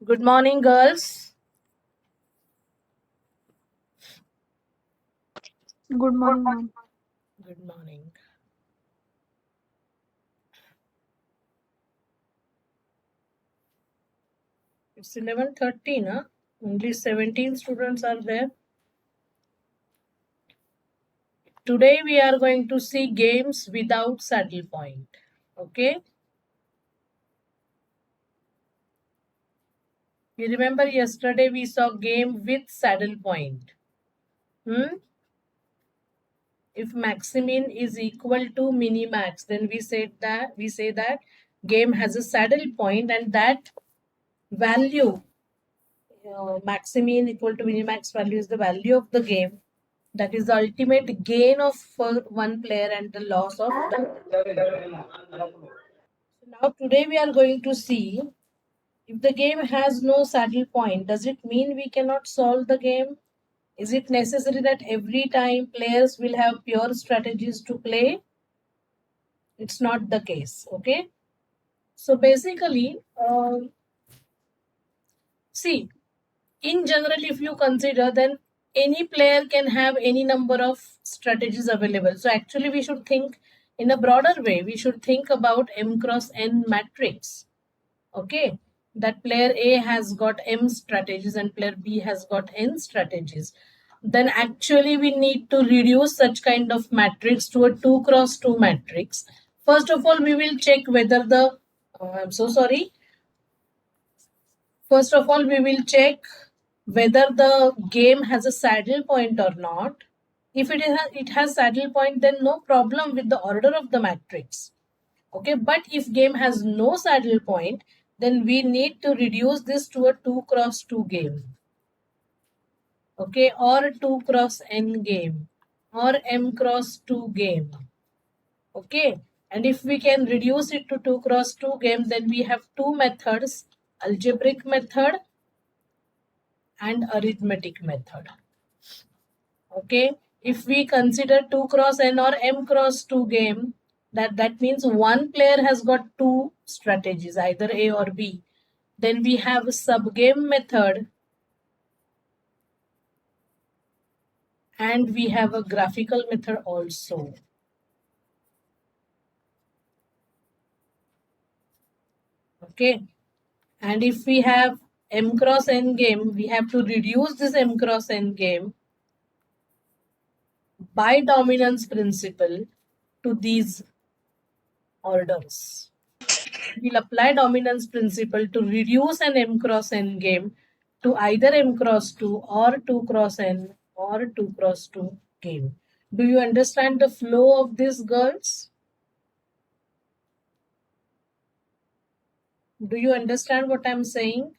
Good morning, girls. Good morning, ma'am. Good morning. It's 11:30, huh? Only 17 students are there. Today we are going to see games without saddle point. Okay? You remember yesterday we saw game with saddle point. Hmm? If maximin is equal to minimax, then we say that game has a saddle point, and that value, maximin equal to minimax value, is the value of the game. That is the ultimate gain of for one player and the loss of the. So now today we are going to see, if the game has no saddle point, does it mean we cannot solve the game? Is it necessary that every time players will have pure strategies to play? It's not the case. Okay. So basically, see, in general, if you consider, then any player can have any number of strategies available. So actually we should think in a broader way. We should think about M cross N matrix. Okay, that player A has got M strategies and player B has got N strategies. Then actually we need to reduce such kind of matrix to a 2 cross 2 matrix. First of all, we will check whether the I'm so sorry. First of all, we will check whether the game has a saddle point or not. If it has saddle point, then no problem with the order of the matrix. Okay, but if game has no saddle point, then we need to reduce this to a 2 cross 2 game. Okay, or a 2 cross n game, or m cross 2 game. Okay, and if we can reduce it to 2 cross 2 game, then we have two methods: algebraic method and arithmetic method. Okay, if we consider 2 cross n or m cross 2 game, that means one player has got two strategies, either A or B. Then we have a subgame method and we have a graphical method also. Okay, and if we have m cross n game, we have to reduce this m cross n game by dominance principle to these orders. We'll apply dominance principle to reduce an m cross n game to either m cross 2 or 2 cross n or 2 cross 2 game. Do you understand the flow of this, girls? Do you understand what I'm saying?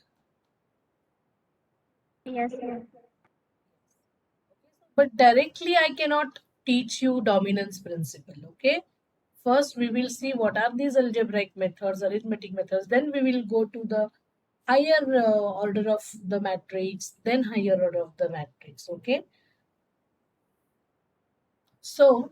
Yes, ma'am. But directly I cannot teach you dominance principle. Okay, first we will see what are these algebraic methods, arithmetic methods, then we will go to the higher order of the matrix, then higher order of the matrix. Okay, so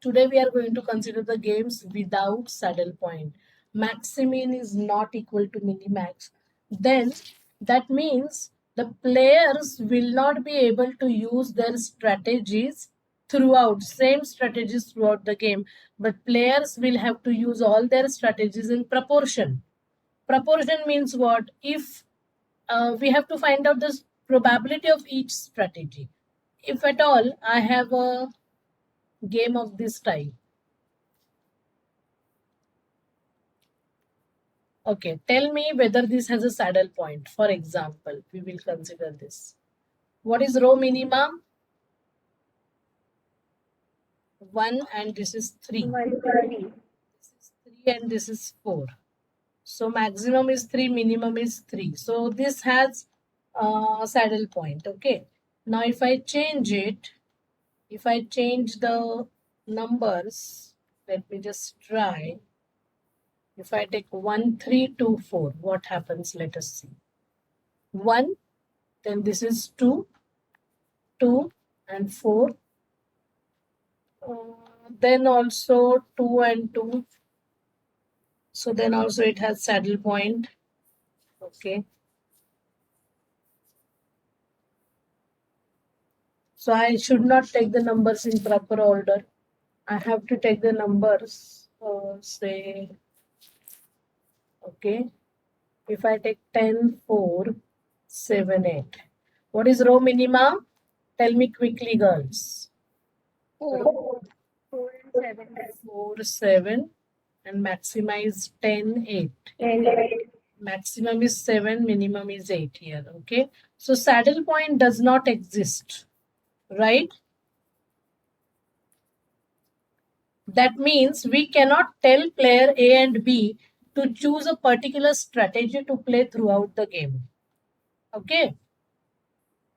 today we are going to consider the games without saddle point. Maximin is not equal to minimax. Then that means the players will not be able to use their strategies throughout, same strategies throughout the game, but players will have to use all their strategies in proportion. Proportion means what? If we have to find out the probability of each strategy. If at all I have a game of this type. Okay, tell me whether this has a saddle point. For example, we will consider this. What is row minimum? 1 and this is 3. Multiply. This is 3 and this is 4. So maximum is 3, minimum is 3. So this has a saddle point. Okay. Now if I change it, if I change the numbers, let me just try. If I take 1, 3, 2, 4, what happens? Let us see. 1, then this is 2, 2 and 4. Then also 2 and 2. So then also it has saddle point. Okay. So I should not take the numbers in proper order. I have to take the numbers, say, okay. If I take 10, 4, 7, 8. What is row minima? Tell me quickly, girls. 4, 4 and 7. 4, 7, and maxima is 10, 8. And Maximum is 7, minimum is 8 here. Okay. So saddle point does not exist, right? That means we cannot tell player A and B to choose a particular strategy to play throughout the game. Okay.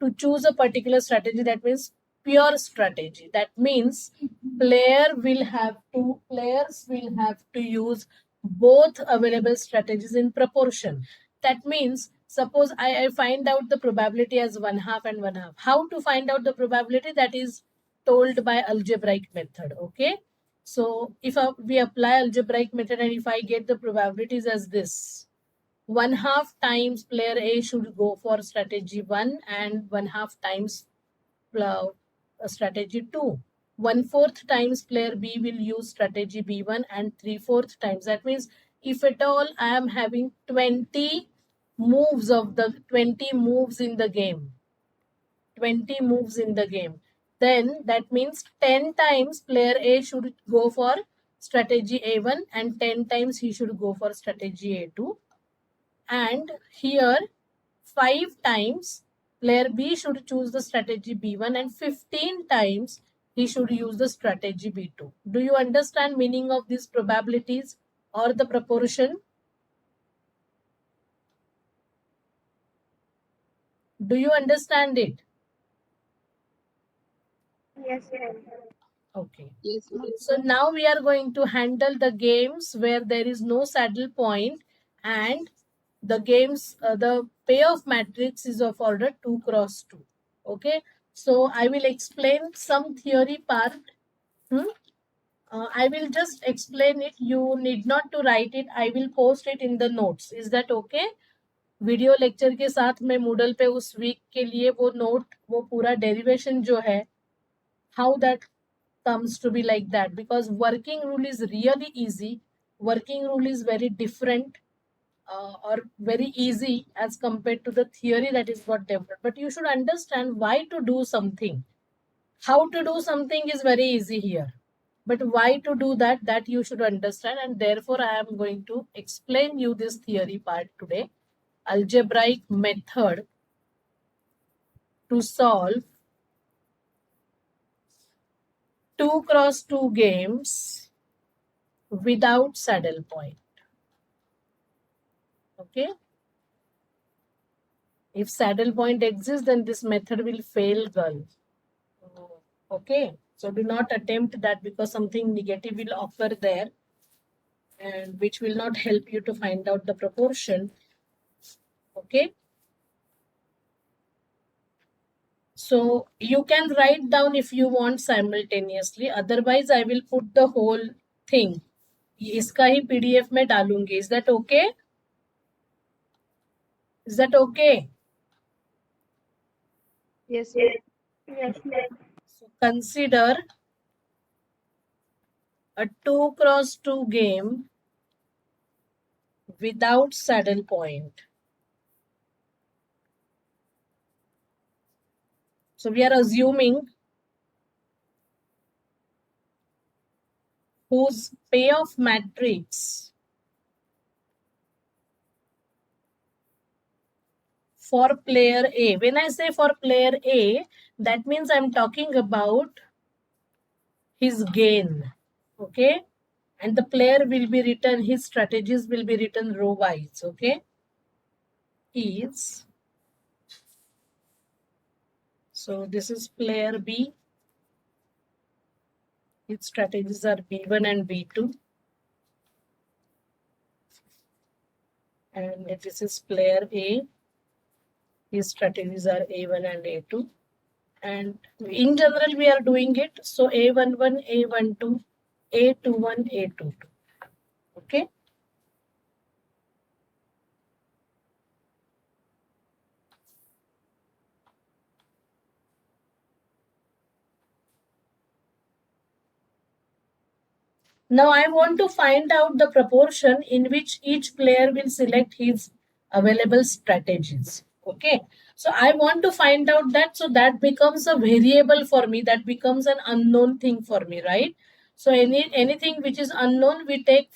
To choose a particular strategy, that means pure strategy. That means players will have to use both available strategies in proportion. That means suppose I find out the probability as 1/2 and 1/2. How to find out the probability? That is told by algebraic method. Okay. So if we apply algebraic method and if I get the probabilities as this, 1/2 times player A should go for strategy 1 and 1/2 times strategy 2. 1/4 times player B will use strategy B1 and 3/4 times. That means if at all I am having 20 moves in the game, 20 moves in the game, then that means 10 times player A should go for strategy A1 and 10 times he should go for strategy A2. And here 5 times player B should choose the strategy B1 and 15 times he should use the strategy B2. Do you understand meaning of these probabilities or the proportion? Do you understand it? yes, ma'am. Okay. Yes, ma'am. So now we are going to handle the games where there is no saddle point and the games, the payoff matrix is of order 2 cross 2. Okay. So I will explain some theory part. I will just explain it. You need not to write it. I will post it in the notes. Is that okay? Video lecture के साथ मैं Moodle पे उस week के लिए वो note, वो पूरा डेरिवेशन जो है, how that comes to be like that, because working rule is really easy. Working rule is very different or very easy as compared to the theory that is got developed. But you should understand why to do something. How to do something is very easy here. But why to do that, that you should understand. And therefore, I am going to explain you this theory part today. Algebraic method to solve 2 cross 2 games without saddle point. Okay. If saddle point exists, then this method will fail, girl. Okay. So do not attempt that because something negative will occur there and which will not help you to find out the proportion. Okay. So you can write down if you want simultaneously. Otherwise, I will put the whole thing. इसका ही PDF में डालूंगी. Is that okay? Is that okay? Yes, ma'am. Yes, ma'am. So consider a 2 cross 2 game without saddle point. So we are assuming whose payoff matrix for player A. When I say for player A, that means I'm talking about his gain. Okay. And the player will be written, his strategies will be written row wise. Okay. Is, so this is player B. Its strategies are B1 and B2. And this is player A. His strategies are A1 and A2. And in general, we are doing it. So A11, A12, A21, A22. Okay. Now I want to find out the proportion in which each player will select his available strategies. Okay. So I want to find out that, so that becomes a variable for me, that becomes an unknown thing for me, right? So anything which is unknown, we take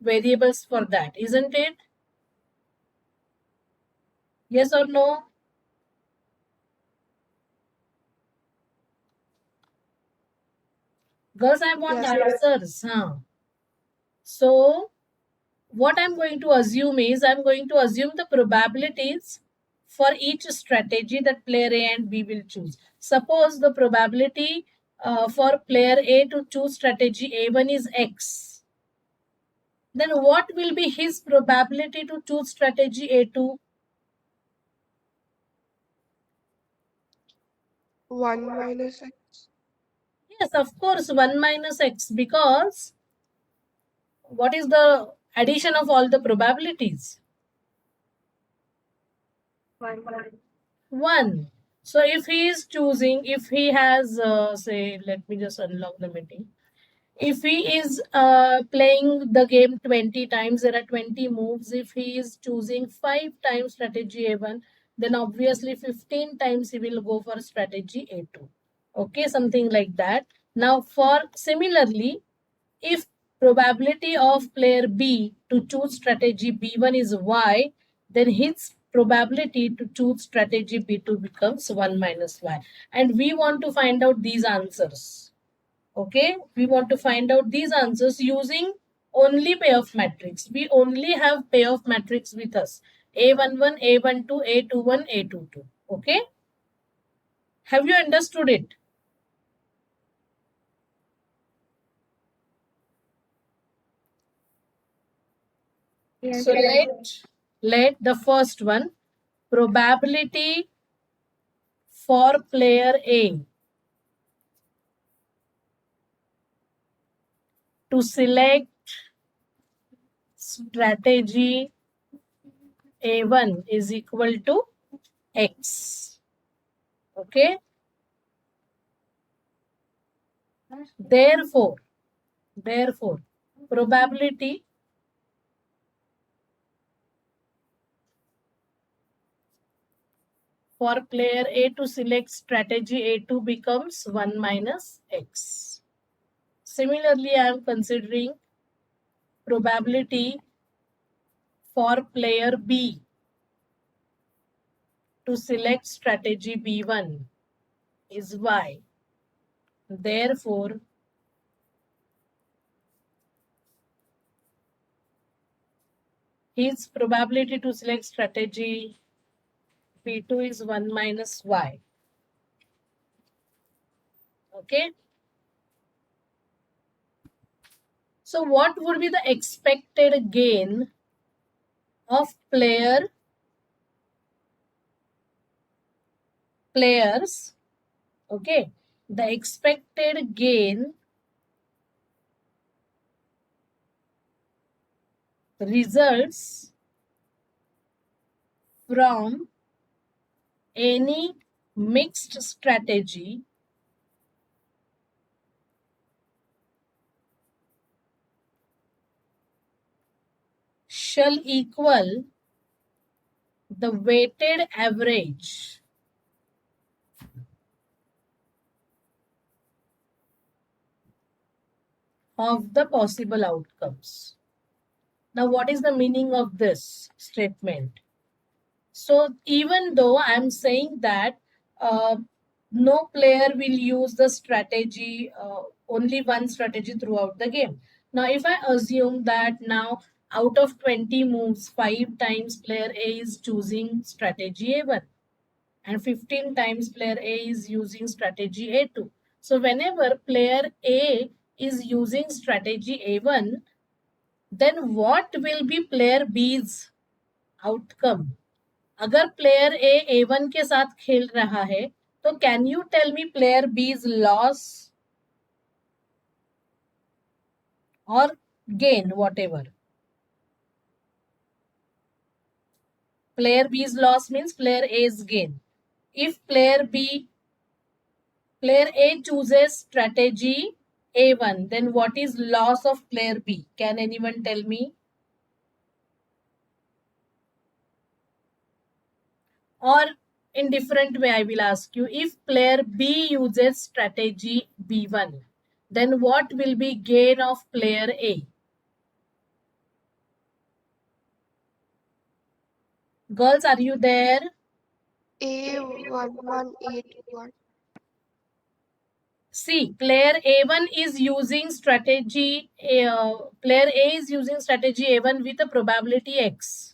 variables for that, isn't it? Yes or no? Girls, I want Yes. answers. Huh? So what I'm going to assume is, I'm going to assume the probabilities for each strategy that player A and B will choose. Suppose the probability for player A to choose strategy A1 is X. Then what will be his probability to choose strategy A2? 1 minus x. Yes, of course, 1 minus X, because what is the addition of all the probabilities? 1. 1. So if he is choosing, if he has, say, let me just unlock the meeting. If he is playing the game 20 times, there are 20 moves. If he is choosing 5 times strategy A1, then obviously 15 times he will go for strategy A2. Okay, something like that. Now, for similarly, if probability of player B to choose strategy B1 is Y, then his probability to choose strategy B2 becomes 1 minus Y. And we want to find out these answers. Okay, we want to find out these answers using only payoff matrix. We only have payoff matrix with us. A11, A12, A21, A22. Okay, have you understood it? Yes, So ma'am. let the first one, probability for player A to select strategy A1 is equal to X. Okay. Therefore, probability for player A to select strategy A2 becomes 1 minus X. Similarly, I am considering probability for player B to select strategy B1 is Y. Therefore, his probability to select strategy B2 is 1 minus Y. Okay. So what would be the expected gain of players? Okay. The expected gain results from any mixed strategy shall equal the weighted average of the possible outcomes. Now, what is the meaning of this statement? So, even though I'm saying that uh, no player will use the strategy, only one strategy throughout the game. Now, if I assume that now out of 20 moves, 5 times player A is choosing strategy A1 and 15 times player A is using strategy A2. So, whenever player A is using strategy A1, then what will be player B's outcome? अगर player A1 के साथ खेल रहा है, तो can you tell me player B's loss और gain, whatever? Player B's loss means player A's gain. If player A chooses strategy A1. Then what is loss of player B? Can anyone tell me? Or in different way, I will ask you, if player B uses strategy B1, then what will be gain of player A? Girls, are you there? A1181. See, player A1 is using strategy, player A is using strategy A1 with a probability X.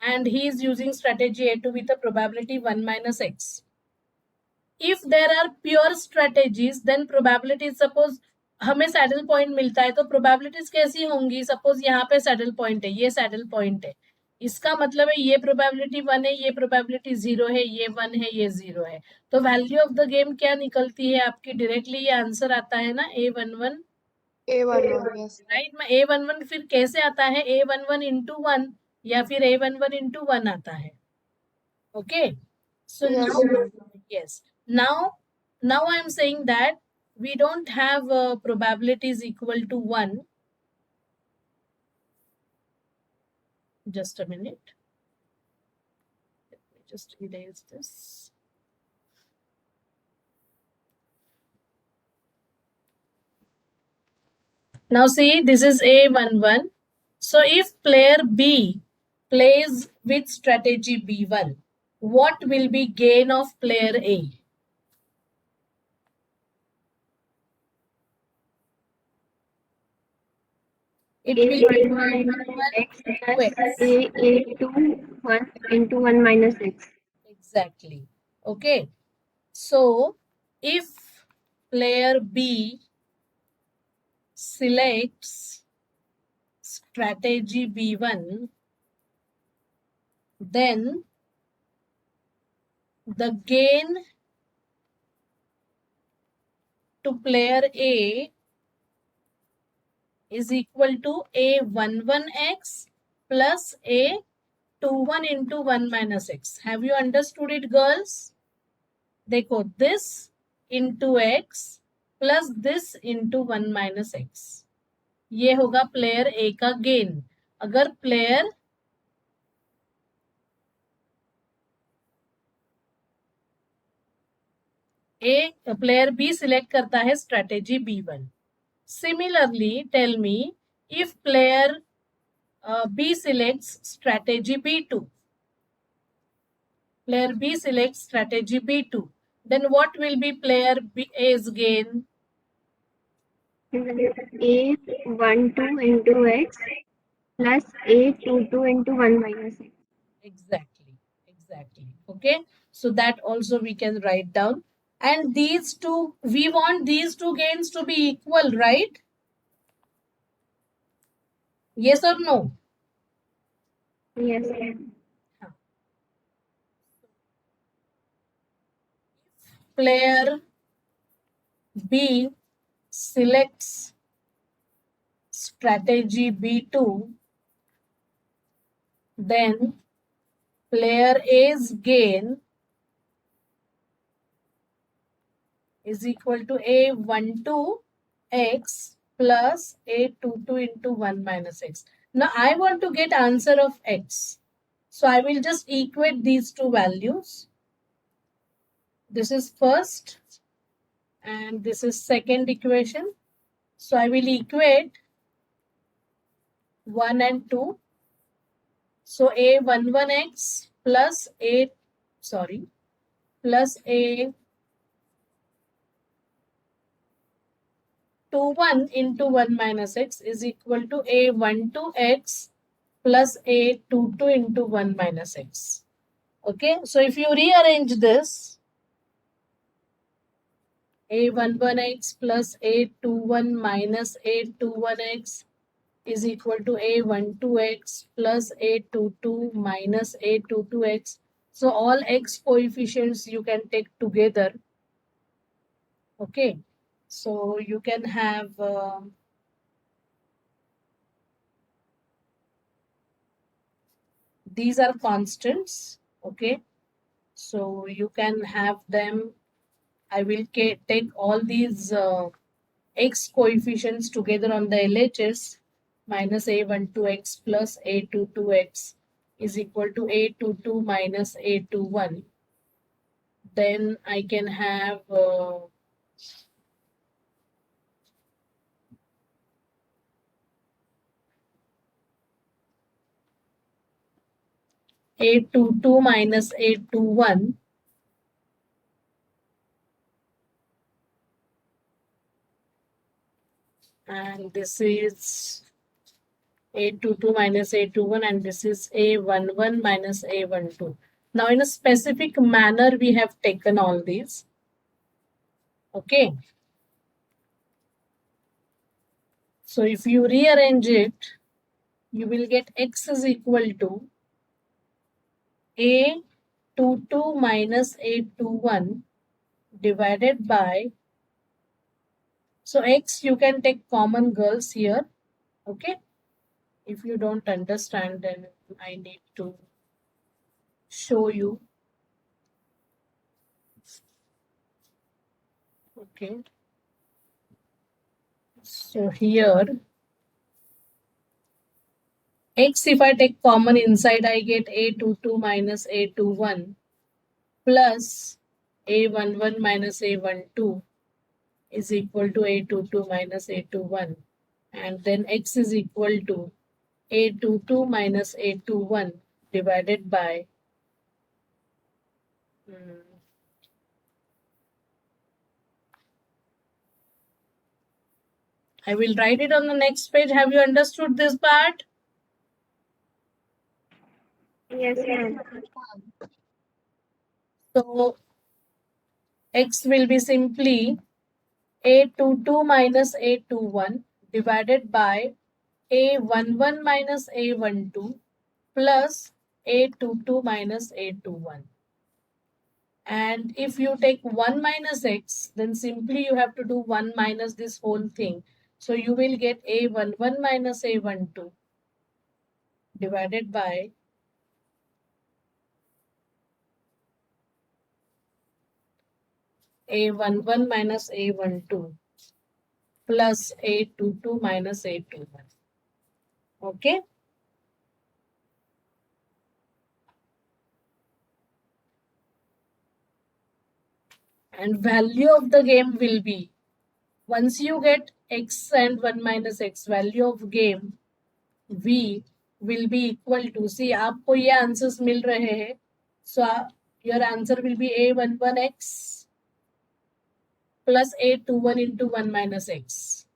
And he is using strategy A2 with a probability 1 minus X. If there are pure strategies, then probabilities, suppose हमें saddle point मिलता है तो probabilities कैसी होंगी? Suppose यहाँ पे saddle point है, ये सैडल पॉइंट है, इसका मतलब है ये प्रोबेबिलिटी 1 है, ये प्रोबेबिलिटी 0 है, ये 1 है, ये 0 है, तो वैल्यू ऑफ द गेम क्या निकलती है आपकी? डायरेक्टली ये आंसर आता है ना, A11, A11, yes. राइट। में A11 फिर कैसे आता है? A11 into 1 या फिर A11 into 1 आता है। Okay, so Yes, ma'am. yes, now I am saying that we don't have probabilities equal to 1. Just a minute, let me just erase this. Now see, this is A11. So if player B plays with strategy B1, what will be gain of player A? It will be x plus A2 1 into 1 minus x. Exactly. Okay. So if player B selects strategy B1, then the gain to player A is equal to A11x plus A21 into 1 minus x. Have you understood it, girls? देखो, this into x plus this into 1 minus x. ये होगा player ए का gain. अगर player B select करता है strategy B1, similarly tell me if player B selects strategy B2, player B selects strategy B2, then what will be player A's gain? A12 into x plus A22 into 1 minus x. Exactly. Okay, so that also we can write down. And these two, we want these two gains to be equal, right? Yes or no? Yes. Player B selects strategy B2, then player A's gain is equal to A12x plus A22 into 1 minus x. Now I want to get answer of x. So I will just equate these two values. This is first and this is second equation. So I will equate 1 and 2. So A11x plus plus A21 into 1 minus x is equal to A12x plus A22 into 1 minus x. Okay, so if you rearrange this, A11x plus A21 minus A21x is equal to A12x plus A22 minus A22x. So all x coefficients you can take together. Okay, so you can have these are constants. Okay, so you can have them. I will take all these x coefficients together on the LHS, minus a12x plus a22x is equal to a22 minus a21. Then I can have a22 minus a21, and this is a22 minus a21, and this is a11 minus a12. Now in a specific manner we have taken all these. Okay. So if you rearrange it, you will get x is equal to a22 minus a21 divided by, so x you can take common, girls, here. Okay. If you don't understand, then I need to show you. Okay. So here, x if I take common inside, I get a22 minus a21 plus a11 minus a12 is equal to a22 minus a21. And then x is equal to a22 minus a21 divided by I will write it on the next page. Have you understood this part? Yes, ma'am. So x will be simply a22 minus a21 divided by a11 minus a12 plus a22 minus a21. And if you take 1 minus x, then simply you have to do 1 minus this whole thing. So you will get a11 minus a12 divided by a11 minus a12 plus a22 minus a21. Okay. And value of the game will be, once you get x and 1 minus x, value of game v will be equal to, see आपको ये answers मिल रहे हैं, so your answer will be a11x plus a21 into 1 minus x,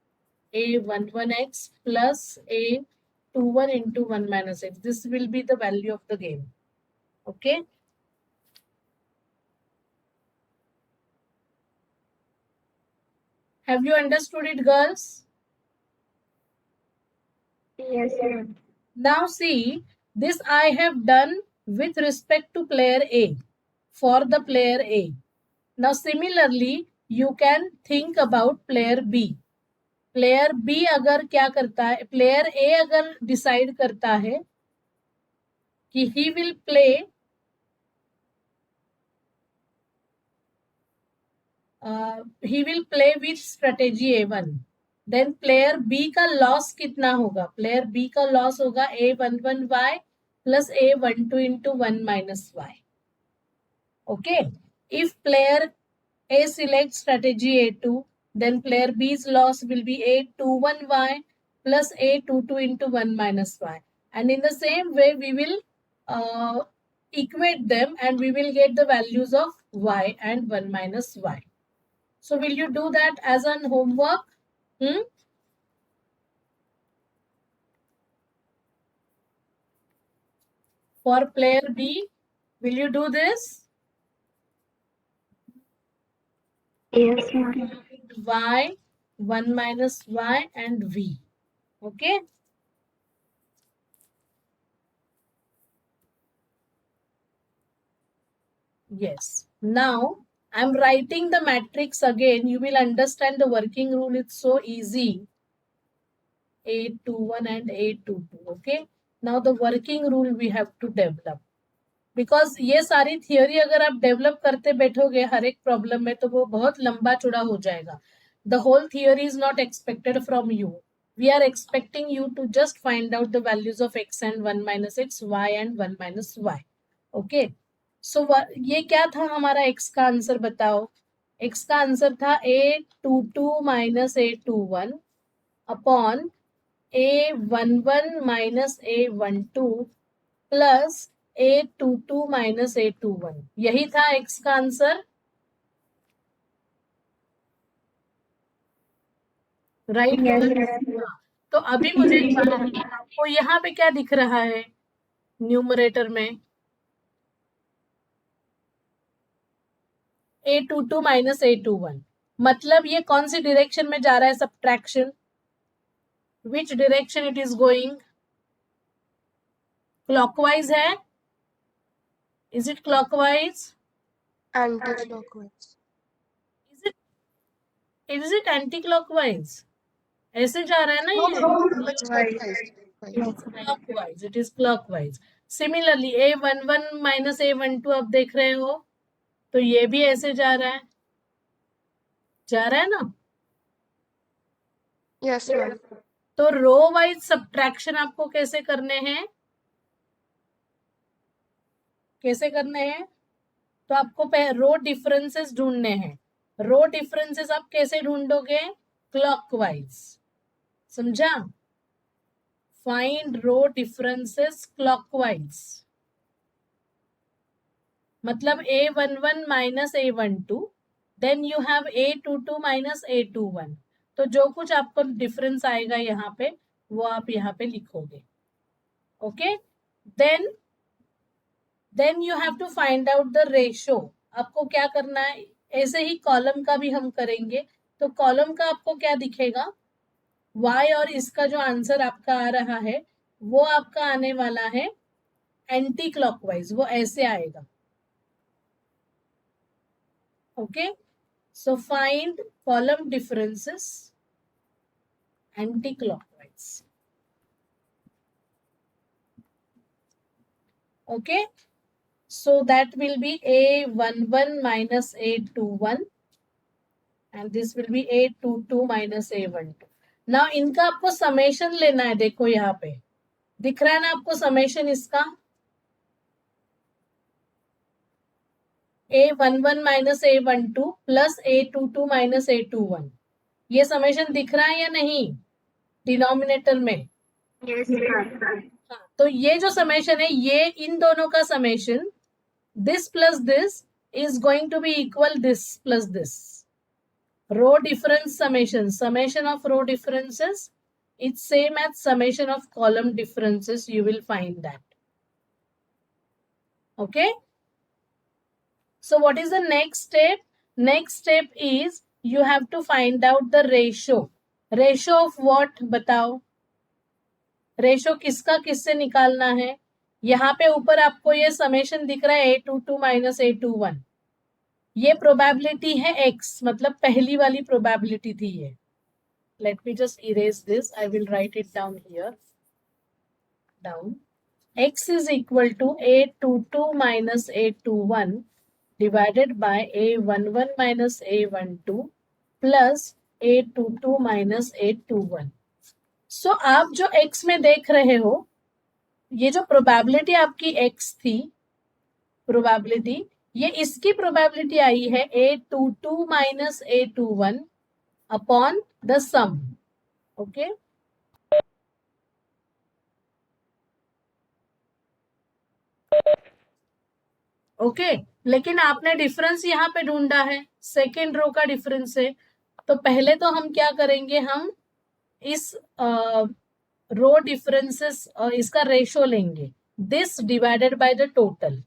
a11x plus a21 into 1 minus x. This will be the value of the game. Okay. Have you understood it, girls? Yes, ma'am. Now see, this I have done with respect to player A, for the player A. Now similarly, you can think about player B. Player B अगर क्या करता है, player ए अगर decide करता है कि he will play with strategy A1, then player B का loss कितना होगा? प्लेयर बी का लॉस होगा a11y plus a12 into 1 minus y. Okay. If player A selects strategy A2, then player B's loss will be a21y plus a22 into 1 minus y. And in the same way, we will equate them and we will get the values of y and 1 minus y. So will you do that as an homework? For player B, will you do this? Yes, ma'am. Y, 1 minus y and v. Okay. Yes. Now I'm writing the matrix again. You will understand the working rule. It's so easy. A21 and A22. Okay. Now the working rule we have to develop. Because ये सारी theory अगर आप develop करते बैठोगे हर एक problem में, तो वो बहुत लंबा चौड़ा हो जाएगा. The whole theory is not expected from you. We are expecting you to just find out the values of x and 1 minus x, y and 1 minus y. Okay. So ये क्या था हमारा x का आंसर बताओ. x का answer था a22 minus a21 upon a11 minus a12 plus a22 minus a21. यही था x का आंसर. राइट. तो अभी मुझे आपको यहाँ पे क्या दिख रहा है न्यूमरेटर में? a22 minus a21. मतलब ये कौन सी डायरेक्शन में जा रहा है subtraction? Which direction it is going? Clockwise है? Is it clockwise? Anti-clockwise. Is it anti clockwise? ऐसे जा रहा है ना ये? It's clockwise. Clockwise. It is clockwise. Similarly a11 minus a12 आप देख रहे हो, तो ये भी ऐसे जा रहा है. जा रहा है ना? Yes, ma'am. तो रो वाइज सब्ट्रैक्शन आपको कैसे करने हैं? कैसे करने हैं? तो आपको रो डिफरेंसेस ढूंढने हैं. रो डिफरेंसेस आप कैसे ढूंढोगे? क्लॉकवाइज. समझा? Find row differences clockwise. मतलब a11 minus a12, then you have a22 minus a21. तो जो कुछ आपको डिफरेंस आएगा यहाँ पे, वो आप यहाँ पे लिखोगे. Okay. Then you have to find out the ratio. आपको क्या करना है? ऐसे ही कॉलम का भी हम करेंगे. तो कॉलम का आपको क्या दिखेगा? y और इसका जो आंसर आपका आ रहा है वो आपका आने वाला है एंटी क्लॉकवाइज. वो ऐसे आएगा. Okay. So find column differences anti clockwise. Okay. So that will be a11 minus a21 and this will be a22 minus a12. Now इनका आपको समेशन लेना है. देखो यहाँ पे दिख रहा है ना आपको समेशन इसका? a11 minus a12 plus a22 minus a21. ये समेशन दिख रहा है या नहीं डिनोमिनेटर में? Yes, ma'am. हाँ, तो ये जो समेशन है ये इन दोनों का summation, this plus this is going to be equal this plus this. Row difference summation. Summation of row differences, it's same as summation of column differences. You will find that. Okay. So what is the next step? Next step is you have to find out the ratio. Ratio of what? बताओ. Ratio किसका किससे निकालना है? यहाँ पे ऊपर आपको ये समेशन दिख रहा है a22 माइनस a21. ये प्रोबेबिलिटी है x, मतलब पहली वाली प्रोबेबिलिटी थी ये. Let me just erase this. I will write it down here. Down. x is equal to a22 minus a21 divided by a11 minus a12 plus a22 minus a21. So आप जो x में देख रहे हो, ये जो प्रोबेबिलिटी आपकी x थी, प्रोबेबिलिटी, ये इसकी प्रोबेबिलिटी आई है a22 minus a21 upon the sum. Okay. Okay. लेकिन आपने डिफरेंस यहाँ पे ढूंढा है, सेकेंड रो का डिफरेंस है. तो पहले तो हम क्या करेंगे? हम इस रो डिफरेंसेस इसका रेशो लेंगे. This divided by the total.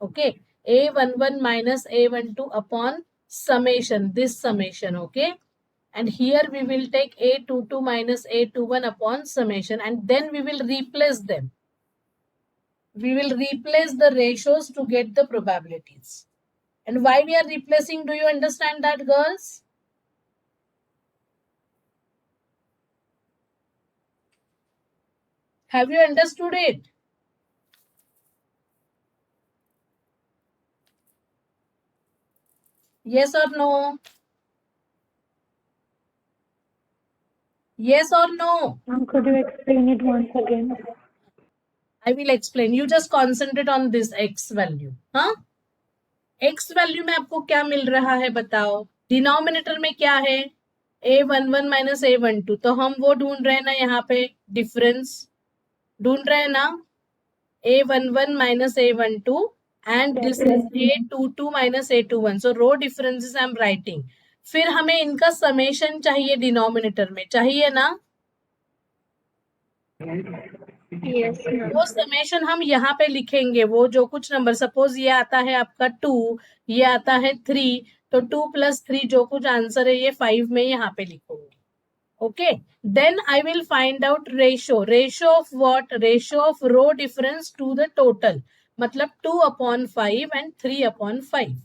Okay. a11 minus a12 upon summation, this summation. Okay. And here we will take a22 minus a21 upon summation, and then we will replace them. We will replace the ratios to get the probabilities. And why we are replacing, do you understand that, girls? Have you understood it? Yes or no? Yes or no? Could you explain it once again? I will explain. You just concentrate on this x value. हाँ? x value में आपको क्या मिल रहा है बताओ. Denominator में क्या है? a11 minus a12. तो हम वो ढूंढ रहे हैं ना यहाँ पे, डिफरेंस ढूंढ रहे हैं ना. a11 minus a12 and this is a22 minus a21. So row differences I am writing. फिर हमें इनका समेशन चाहिए डिनोमिनेटर में, चाहिए ना. Yes, ma'am. वो समेशन हम यहाँ पे लिखेंगे. वो जो कुछ नंबर, सपोज ये आता है आपका 2, ये आता है 3, तो 2 + 3 जो कुछ आंसर है ये 5 में यहाँ पे लिखूंगी. Okay, then I will find out ratio. Ratio of what? Ratio of row difference to the total. मतलब 2/5 and 3/5.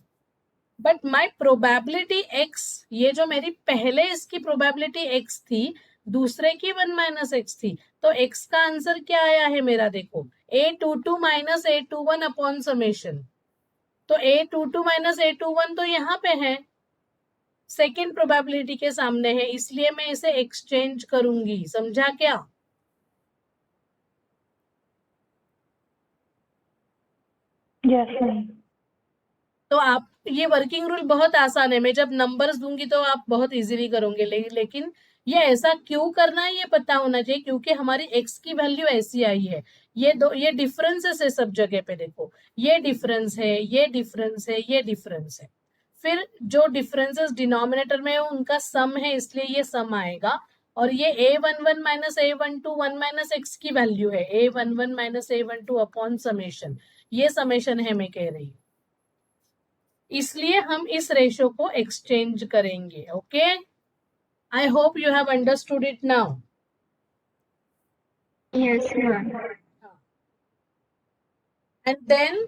But my probability x, ये जो मेरी पहले इसकी probability x थी, दूसरे की 1 - x थी, तो x का आंसर क्या आया है मेरा? देखो, a22 minus a21 upon summation. तो a22 minus a21 तो यहाँ पे है, सेकेंड प्रोबेबिलिटी के सामने है, इसलिए मैं इसे एक्सचेंज करूंगी. समझा क्या? Yes, ma'am. तो आप ये वर्किंग रूल बहुत आसान है. मैं जब नंबर्स दूंगी तो आप बहुत इजीली करोगे, लेकिन ये ऐसा क्यों करना है ये पता होना चाहिए, क्योंकि हमारी x की वैल्यू ऐसी आई है. ये डिफरेंसेस है सब जगह पे. देखो, ये डिफरेंस है, ये डिफरेंस है, ये डिफरेंस है. फिर जो डिफरेंसेस डिनोमिनेटर में है उनका सम है, इसलिए ये सम आएगा. और ये a11 minus a12 1 minus x की वैल्यू है. a11 minus a12 upon summation, ये समेशन है मैं कह रही हूँ. इसलिए हम इस रेशो को एक्सचेंज करेंगे. Okay, I hope you have understood it now. Yes, ma'am. And then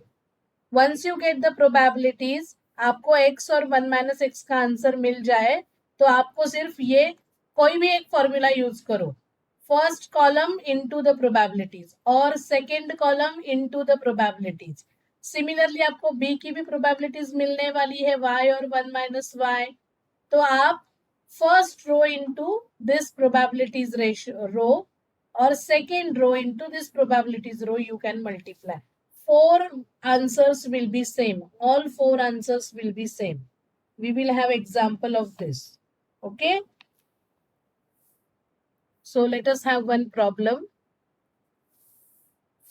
once you get the probabilities, आपको x और 1 - x का आंसर मिल जाए तो आपको सिर्फ ये कोई भी एक फॉर्मूला यूज करो. First column into the probabilities और second column into the probabilities. Similarly आपको b की भी प्रोबेबिलिटीज मिलने वाली है, y और 1 - y. तो आप first row into this probabilities ratio row और second row into this probabilities row you can multiply. 4 answers will be same. All 4 answers will be same. We will have example of this. Okay. So let us have one problem.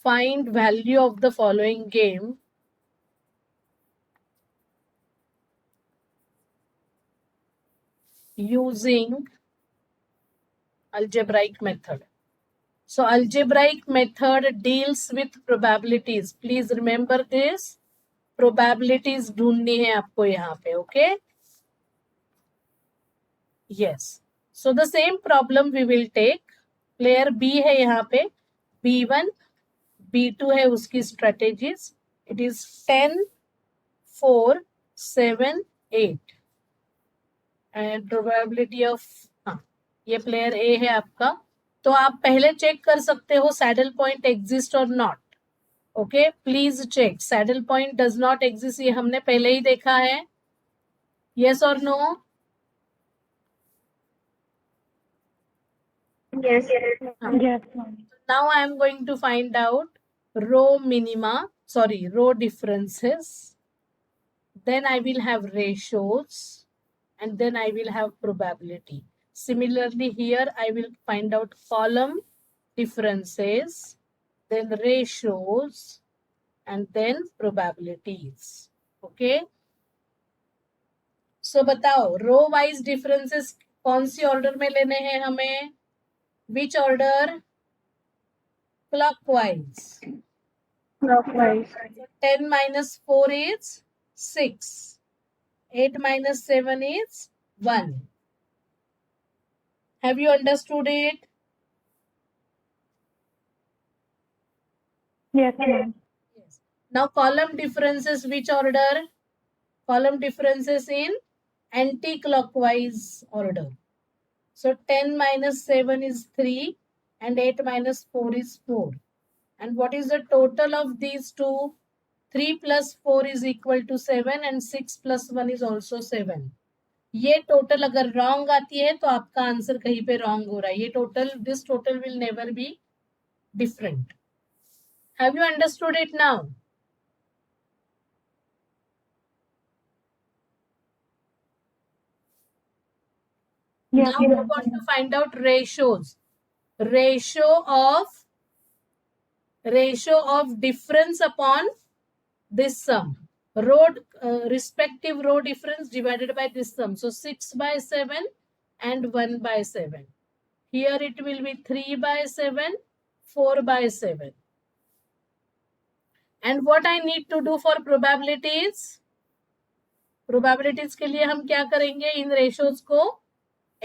Find value of the following game using algebraic method. So algebraic method deals with probabilities. Please remember this. Probabilities ढूंढनी है आपको यहाँ पे. Okay. Yes. So the same problem we will take. Player B है यहाँ पे, B1, B2 है उसकी strategies. It is 10, 4, 7, 8. And probability of, हाँ, ये player A है आपका. तो आप पहले चेक कर सकते हो saddle point exist or not. Okay, please check. Saddle point does not exist, ये हमने पहले ही देखा है. Yes or no? Yes, Yes, ma'am. Now I am going to find out row minima, row differences. Then I will have ratios and then I will have probability. Similarly here I will find out column differences, then ratios and then probabilities. Okay. So बताओ row wise differences कौन सी order में लेने हैं हमें? Which order? Clockwise. Clockwise. So 10 minus 4 is 6. 8 minus 7 is 1. Have you understood it? Yes, ma'am. Yes. Now column differences, which order? Column differences in anti-clockwise order. So 10 minus 7 is 3 and 8 minus 4 is 4. And what is the total of these two? 3 plus 4 is equal to 7 and 6 plus 1 is also 7. ये total अगर wrong आती है तो आपका answer कहीं पे wrong हो रहा है. ये total, this total will never be different. Have you understood it now? Yes, Now we ma'am. want to find out ratios. Ratio of difference upon this sum. Respective row difference divided by this sum. So 6/7 and 1/7. Here it will be 3/7, 4/7. And what I need to do for probabilities? Probabilities के लिए हम क्या करेंगे? इन ratios को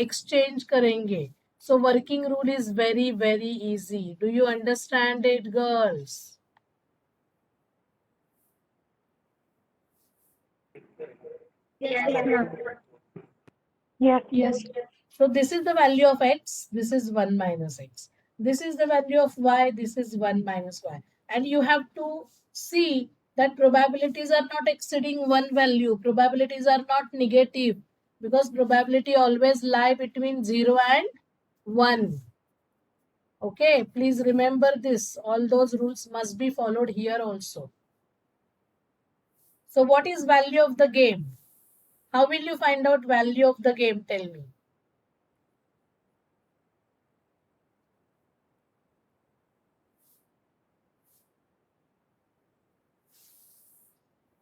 exchange करेंगे. So working rule is very, very easy. Do you understand it, girls? Yes, ma'am. Yes, Yes. So this is the value of x. This is 1 minus x. This is the value of y. This is 1 minus y. And you have to see that probabilities are not exceeding one value. Probabilities are not negative because probability always lie between 0 and 1. Okay, please remember this. All those rules must be followed here also. So what is value of the game? How will you find out value of the game? Tell me.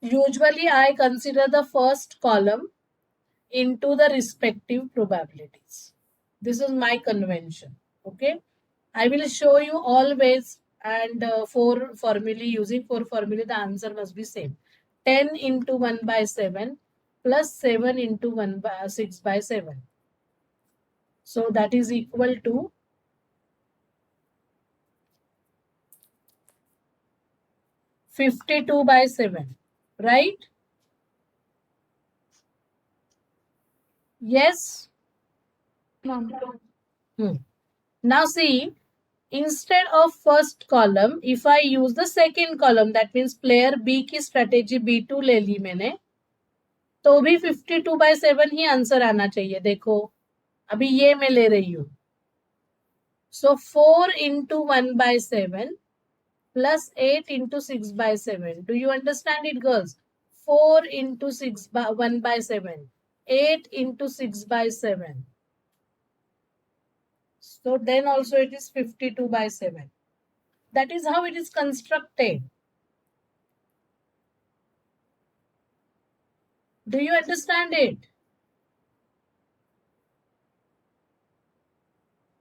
Usually I consider the first column into the respective probabilities. This is my convention. Okay. I will show you always, and using 4 formulae, the answer must be same. 10 into 1/7 plus 7 into 6/7. So that is equal to 52/7, right? Yes. Ma'am. Now see, instead of first column, if I use the second column, that means player B की strategy B2 ले ली मैंने, तो भी 52/7 ही answer आना चाहिए. देखो अभी ये मैं ले रही हूँ. So 4 into 1/7 plus 8 into 6/7. Do you understand it, girls? 4 into 1/7. 8 into 6/7. So then also it is 52/7. That is how it is constructed. Do you understand it?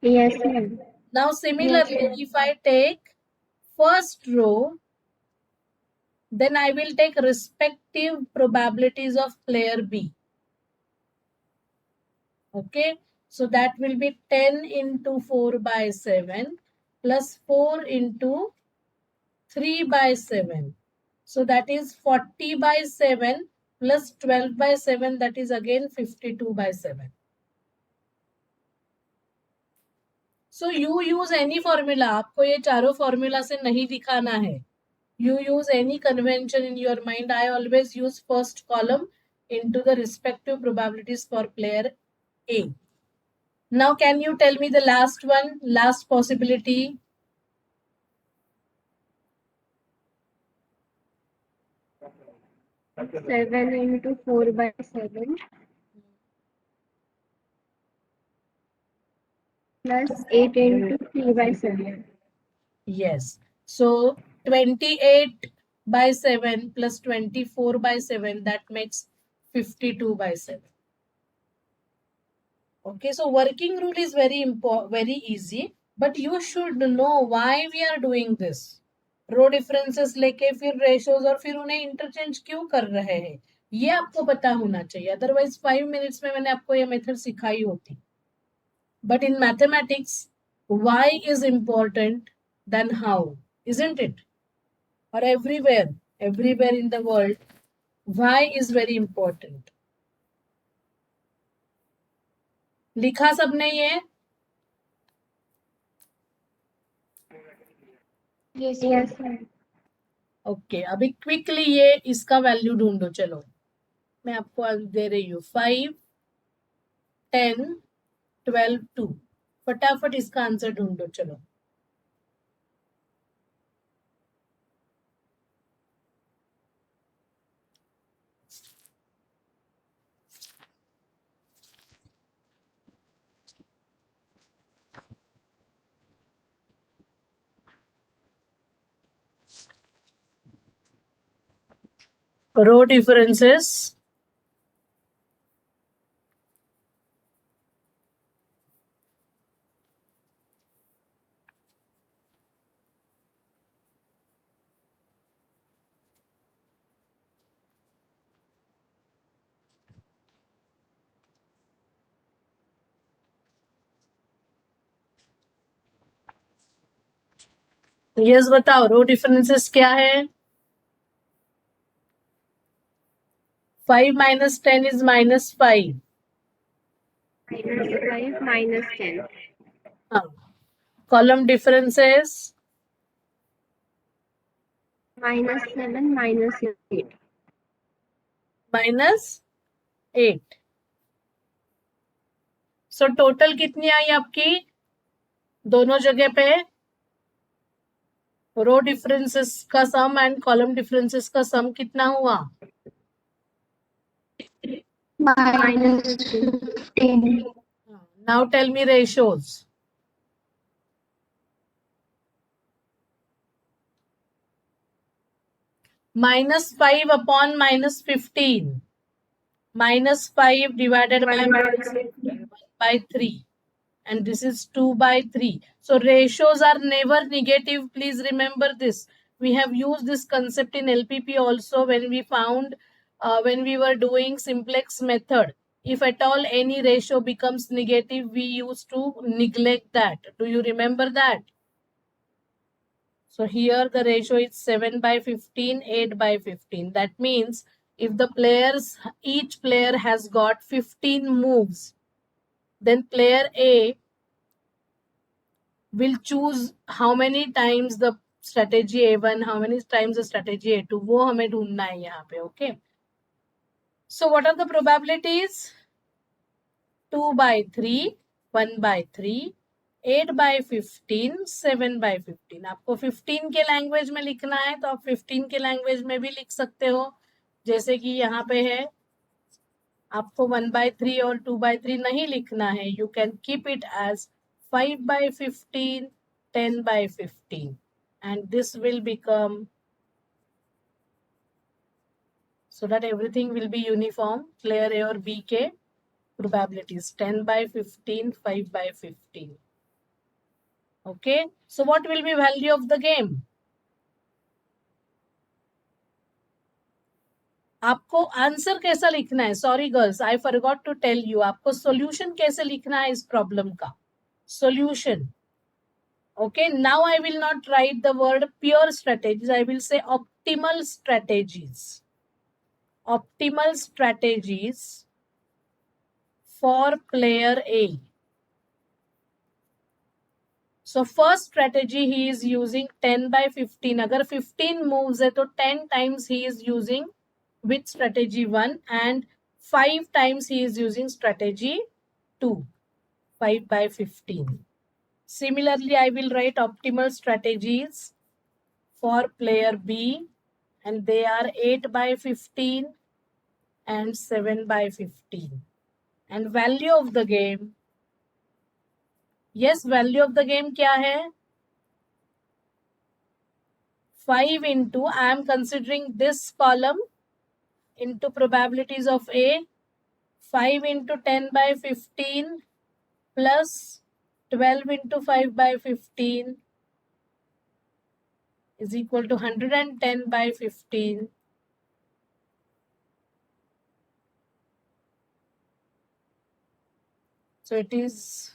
Yes, ma'am. Now similarly, Yes. if I take first row, then I will take respective probabilities of player B. Okay, so that will be 10 into 4/7 plus 4 into 3/7. So that is 40/7 plus 12/7, that is again 52/7. So you use any formula. आपको ये चारों formula से नहीं दिखाना है. You use any convention in your mind. I always use first column into the respective probabilities for player A. Now can you tell me the last one, last possibility? Seven into 4/7 plus 8 into 3/7. Yes. So 28/7 plus 24/7, that makes 52/7. Okay, so working rule is very important, very easy, but you should know why we are doing this. Row differences लेके फिर ratios और फिर उन्हें interchange क्यों कर रहे हैं, ये आपको पता होना चाहिए. अदरवाइज 5 मिनट्स में मैंने आपको ये मेथड सिखाई होती. But in mathematics why is important than how, isn't it? Or everywhere in the world, why is very important. लिखा सबने ये? Yes. Yes, ma'am. ओके, अभी क्विकली ये इसका वैल्यू ढूंढो. चलो मैं आपको दे रही हूँ 5 10, 12, 2. फटाफट इसका आंसर ढूंढो चलो. Row differences. यस बताओ रो डिफरेंसेस क्या है. 5 minus 10 is minus 5. -5 minus 10. Column differences. -7 minus 8. minus 8. So total कितनी आई आपकी दोनों जगह पे. रो डिफरेंसेस का सम एंड कॉलम डिफरेंसेस का सम कितना हुआ. -15. Now tell me ratios. -5 upon -15. -5 divided by 1/3. And this is 2/3. So ratios are never negative. Please remember this. We have used this concept in LPP also when we found when we were doing simplex method. If at all any ratio becomes negative, we used to neglect that. Do you remember that? So here the ratio is 7/15, 8/15. That means if the each player has got 15 moves, then player A will choose how many times the strategy A1, how many times the strategy A2. वो हमें ढूंढना है यहाँ पे. Okay. So what are the probabilities? 2/3, 1/3, 8/15, 7/15. आपको 15 के language में लिखना है तो आप 15 के लैंग्वेज में भी लिख सकते हो. जैसे कि यहाँ पे है आपको 1/3 और 2/3 नहीं लिखना है. You can keep it as 5/15, 10/15, and this will become, so that everything will be uniform. Player A और B के probabilities 10/15, 5/15. Okay, so what will be value of the game? आपको आंसर कैसा लिखना है. Sorry girls, I forgot to tell you. आपको solution कैसे लिखना है इस प्रॉब्लम का. Solution. Okay, now I will not write the word pure strategies. I will say optimal strategies. Optimal strategies for player A. So first strategy he is using 10/15. अगर 15 moves है तो 10 times he is using with strategy 1 and 5 times he is using strategy 2. 5/15. Similarly, I will write optimal strategies for player B, and they are 8/15 and 7/15. And value of the game. Yes, value of the game क्या है? 5 into, I am considering this column into probabilities of A. 5 into 10/15 plus 12 into 5/15 is equal to 110/15. So it is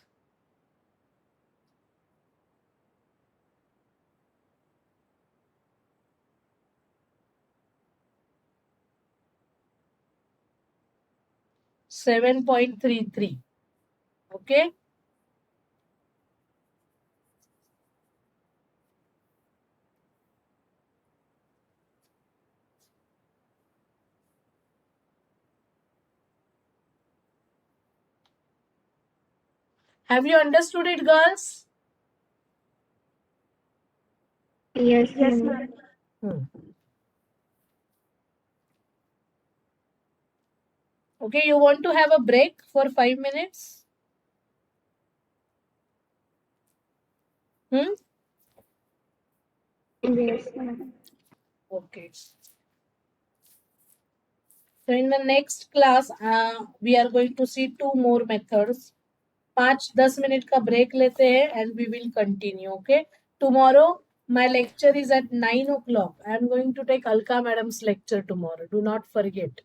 7.33. Okay. Have you understood it, girls? Yes, Yes, ma'am. ma'am. Okay, you want to have a break for 5 minutes? Hmm? Yes, ma'am. Okay. So in the next class, we are going to see 2 more methods. 5-10 minute का break लेते हैं and we will continue. Okay. Tomorrow my lecture is at 9 o'clock. I am going to take Alka madam's lecture tomorrow. Do not forget.